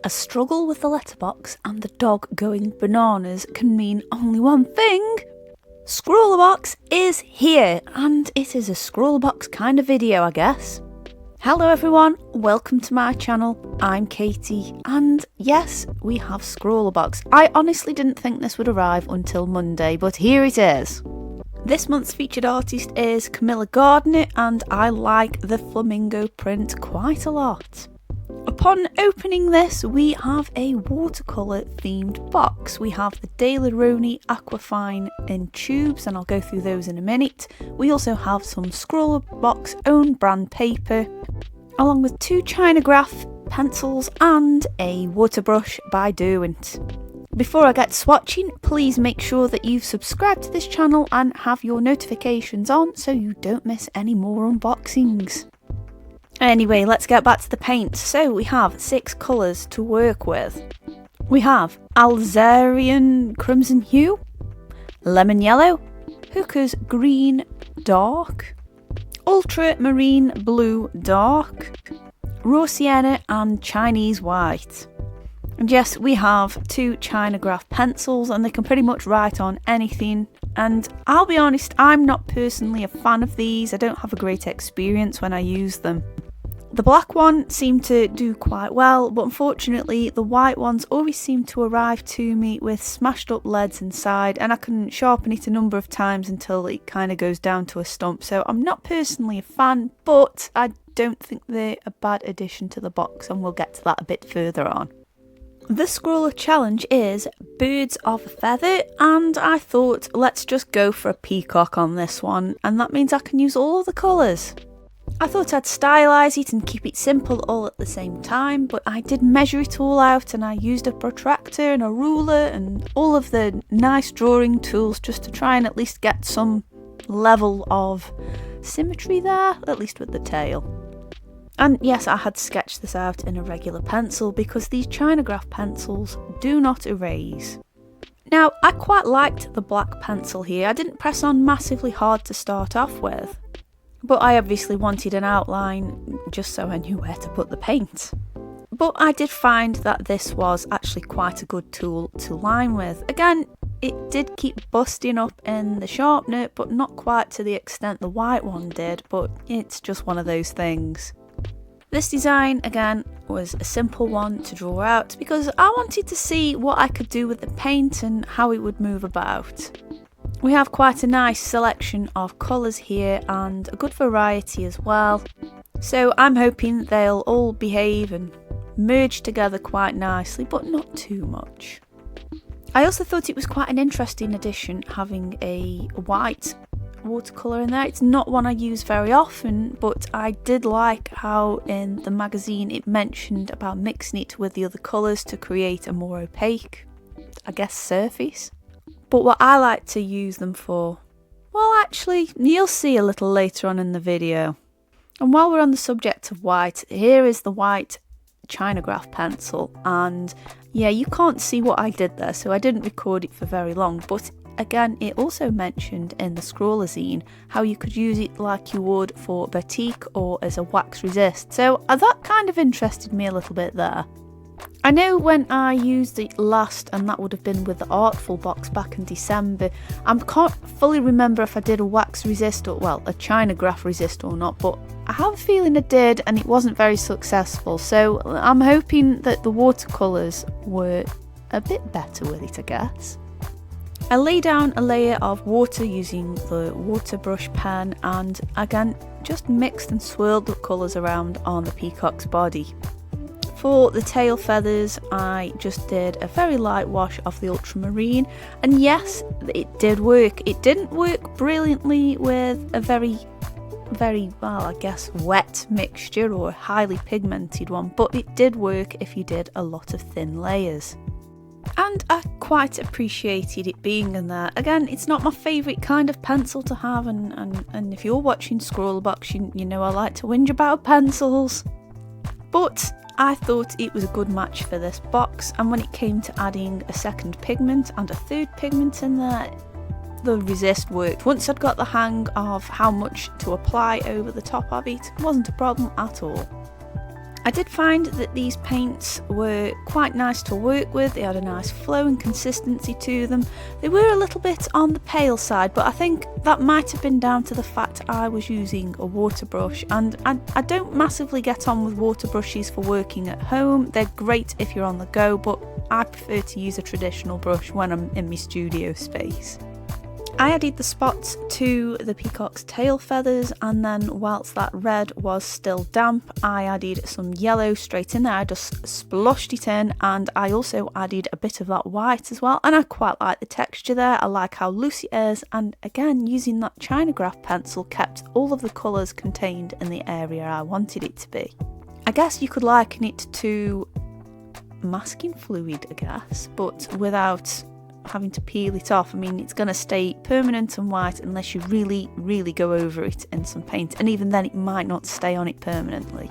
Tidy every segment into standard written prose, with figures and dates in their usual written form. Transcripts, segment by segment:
A struggle with the letterbox and the dog going bananas can mean only one thing. Scrawlerbox is here, and it is a Scrawlerbox kind of video, I guess. Hello everyone, welcome to my channel. I'm Katie, and yes, we have Scrawlerbox. I honestly didn't think this would arrive until Monday, but here it is. This month's featured artist is Camilla Gardner, and I like the flamingo print quite a lot. Upon opening this, we have a watercolour themed box. We have the Daily Roni Aquafine in tubes, and I'll go through those in a minute. We also have some Scrawlerbox own brand paper, along with 2 Chinagraph pencils and a water brush by Derwent. Before I get swatching, please make sure that you've subscribed to this channel and have your notifications on so you don't miss any more unboxings. Anyway, let's get back to the paint. So we have 6 colours to work with. We have Alzarian Crimson Hue, Lemon Yellow, Hooker's Green Dark, Ultramarine Blue Dark, Raw Sienna and Chinese White. And yes, we have 2 Chinagraph pencils and they can pretty much write on anything. And I'll be honest, I'm not personally a fan of these. I don't have a great experience when I use them. The black one seemed to do quite well, but unfortunately the white ones always seem to arrive to me with smashed up leads inside, and I can sharpen it a number of times until it kind of goes down to a stump. So I'm not personally a fan, but I don't think they're a bad addition to the box, and we'll get to that a bit further on. The Scrawler challenge is birds of a feather, and I thought let's just go for a peacock on this one, and that means I can use all of the colours. I thought I'd stylise it and keep it simple all at the same time, but I did measure it all out and I used a protractor and a ruler and all of the nice drawing tools just to try and at least get some level of symmetry there, at least with the tail. And yes, I had sketched this out in a regular pencil because these Chinagraph pencils do not erase. Now, I quite liked the black pencil here. I didn't press on massively hard to start off with, but I obviously wanted an outline just so I knew where to put the paint. But I did find that this was actually quite a good tool to line with. Again, it did keep busting up in the sharpener, but not quite to the extent the white one did, but it's just one of those things. This design, again, was a simple one to draw out because I wanted to see what I could do with the paint and how it would move about. We have quite a nice selection of colours here and a good variety as well. So I'm hoping they'll all behave and merge together quite nicely, but not too much. I also thought it was quite an interesting addition having a white watercolour in there. It's not one I use very often, but I did like how in the magazine it mentioned about mixing it with the other colours to create a more opaque, I guess, surface. But what I like to use them for, well, actually, you'll see a little later on in the video. And while we're on the subject of white, here is the white Chinagraph pencil, and yeah, you can't see what I did there, so I didn't record it for very long, but again, it also mentioned in the Scrawler zine how you could use it like you would for batik or as a wax resist, so that kind of interested me a little bit there. I know when I used it last, and that would have been with the Artful box back in December, I can't fully remember if I did a wax resist or, well, a Chinagraph resist or not, but I have a feeling I did and it wasn't very successful, so I'm hoping that the watercolours were a bit better with it, I guess. I lay down a layer of water using the water brush pen and again just mixed and swirled the colours around on the peacock's body. For the tail feathers, I just did a very light wash of the ultramarine, and yes, it did work. It didn't work brilliantly with a very, well, I guess, wet mixture or a highly pigmented one, but it did work if you did a lot of thin layers. And I quite appreciated it being in there. Again, it's not my favourite kind of pencil to have, and if you're watching Scrawlerbox, you know I like to whinge about pencils. But I thought it was a good match for this box, and when it came to adding a second pigment and a third pigment in there, the resist worked. Once I'd got the hang of how much to apply over the top of it, it wasn't a problem at all. I did find that these paints were quite nice to work with. They had a nice flow and consistency to them. They were a little bit on the pale side, but I think that might have been down to the fact I was using a water brush, and I don't massively get on with water brushes for working at home. They're great if you're on the go, but I prefer to use a traditional brush when I'm in my studio space. I added the spots to the peacock's tail feathers, and then whilst that red was still damp, I added some yellow straight in there. I just splashed it in, and I also added a bit of that white as well, and I quite like the texture there. I like how loose it is, and again, using that Chinograph pencil kept all of the colours contained in the area I wanted it to be. I guess you could liken it to masking fluid, I guess, but without having to peel it off. I mean, it's going to stay permanent and white unless you really go over it in some paint, and even then it might not stay on it permanently.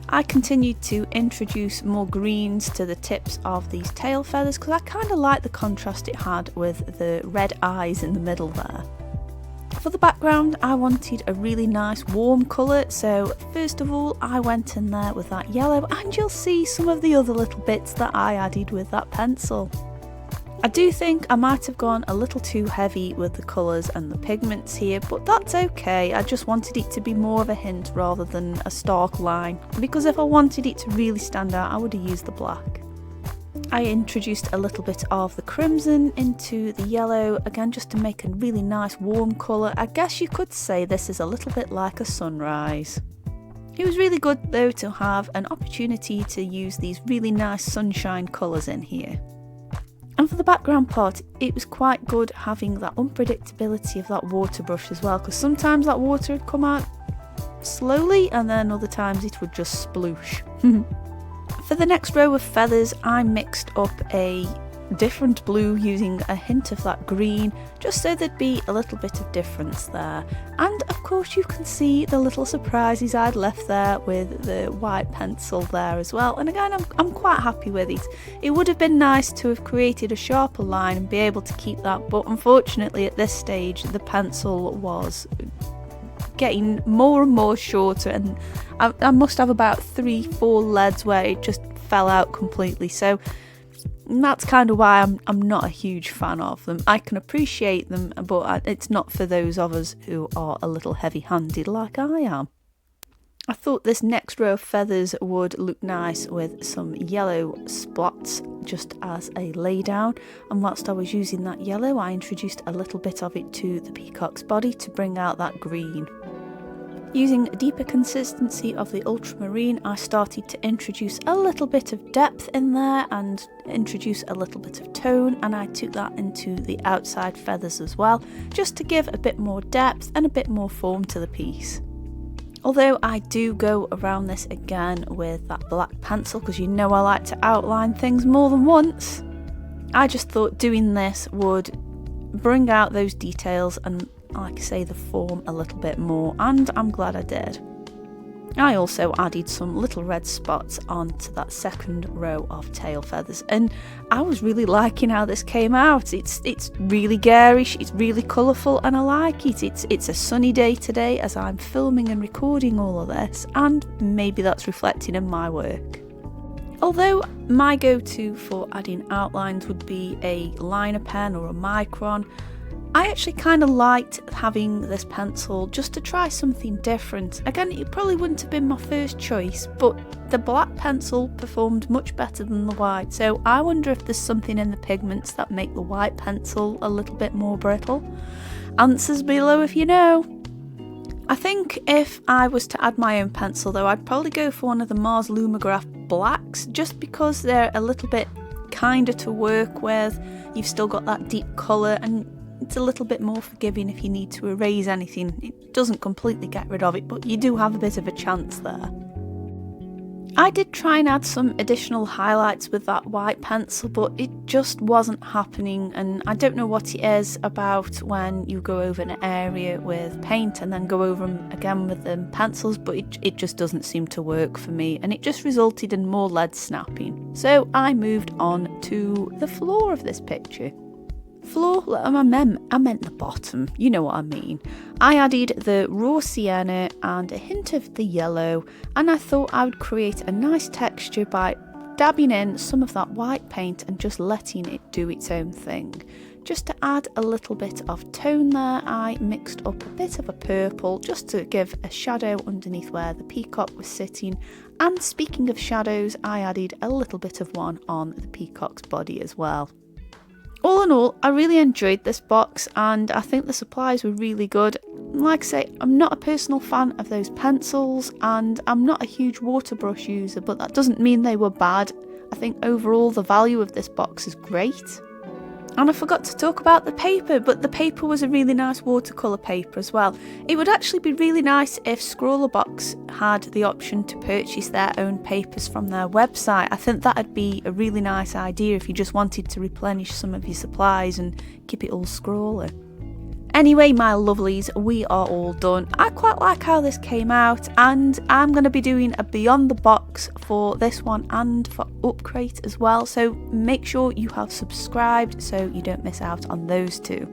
I continued to introduce more greens to the tips of these tail feathers because I kind of like the contrast it had with the red eyes in the middle there. For the background, I wanted a really nice warm colour, so first of all I went in there with that yellow, and you'll see some of the other little bits that I added with that pencil. I do think I might have gone a little too heavy with the colours and the pigments here, but that's okay. I just wanted it to be more of a hint rather than a stark line, because if I wanted it to really stand out, I would have used the black. I introduced a little bit of the crimson into the yellow, again just to make a really nice warm colour. I guess you could say this is a little bit like a sunrise. It was really good though to have an opportunity to use these really nice sunshine colours in here. And for the background part, it was quite good having that unpredictability of that water brush as well, because sometimes that water would come out slowly and then other times it would just sploosh. For the next row of feathers, I mixed up a different blue using a hint of that green, just so there'd be a little bit of difference there. And of course you can see the little surprises I'd left there with the white pencil there as well, and again I'm quite happy with it. It would have been nice to have created a sharper line and be able to keep that, but unfortunately at this stage the pencil was getting more and more shorter, and I must have about 3-4 leads where it just fell out completely, so that's kind of why I'm not a huge fan of them. I can appreciate them, but it's not for those of us who are a little heavy-handed like I am. I thought this next row of feathers would look nice with some yellow spots just as a laydown, and whilst I was using that yellow I introduced a little bit of it to the peacock's body to bring out that green. Using a deeper consistency of the ultramarine, I started to introduce a little bit of depth in there and introduce a little bit of tone, and I took that into the outside feathers as well, just to give a bit more depth and a bit more form to the piece. Although I do go around this again with that black pencil, because you know I like to outline things more than once, I just thought doing this would bring out those details and, like I say, the form a little bit more, and I'm glad I did. I also added some little red spots onto that second row of tail feathers, and I was really liking how this came out. It's really garish, it's really colourful, and I like it. It's a sunny day today as I'm filming and recording all of this, and maybe that's reflecting in my work. Although my go-to for adding outlines would be a liner pen or a micron, I actually kind of liked having this pencil just to try something different. Again, it probably wouldn't have been my first choice, but the black pencil performed much better than the white, so I wonder if there's something in the pigments that make the white pencil a little bit more brittle. Answers below if you know. I think if I was to add my own pencil though, I'd probably go for one of the Mars Lumograph blacks, just because they're a little bit kinder to work with. You've still got that deep colour, and it's a little bit more forgiving if you need to erase anything. It doesn't completely get rid of it, but you do have a bit of a chance there. I did try and add some additional highlights with that white pencil, but it just wasn't happening, and I don't know what it is about when you go over an area with paint and then go over them again with the pencils, but it just doesn't seem to work for me, and it just resulted in more lead snapping. So I moved on to the floor of this picture. Floor, I meant the bottom, you know what I mean. I added the raw sienna and a hint of the yellow, and I thought I would create a nice texture by dabbing in some of that white paint and just letting it do its own thing. Just to add a little bit of tone there, I mixed up a bit of a purple just to give a shadow underneath where the peacock was sitting. And speaking of shadows, I added a little bit of one on the peacock's body as well. All in all, I really enjoyed this box and I think the supplies were really good. Like I say, I'm not a personal fan of those pencils and I'm not a huge water brush user, but that doesn't mean they were bad. I think overall the value of this box is great. And I forgot to talk about the paper, but the paper was a really nice watercolour paper as well. It would actually be really nice if Scrawlerbox had the option to purchase their own papers from their website. I think that'd be a really nice idea if you just wanted to replenish some of your supplies and keep it all scrawly. Anyway, my lovelies, we are all done. I quite like how this came out, and I'm going to be doing a Beyond the Box for this one and for Upcrate as well, so make sure you have subscribed so you don't miss out on those two.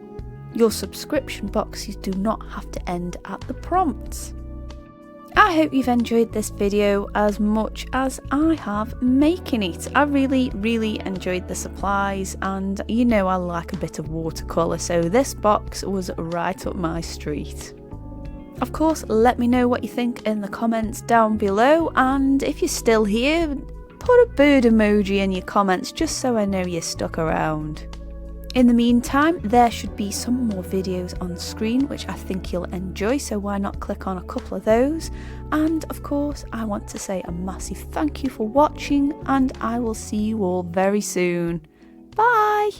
Your subscription boxes do not have to end at the prompts. I hope you've enjoyed this video as much as I have making it. I really enjoyed the supplies, and you know I like a bit of watercolour, so this box was right up my street. Of course, let me know what you think in the comments down below, and if you're still here, put a bird emoji in your comments just so I know you're stuck around. In the meantime, there should be some more videos on screen which I think you'll enjoy, so why not click on a couple of those. And of course, I want to say a massive thank you for watching, and I will see you all very soon. Bye!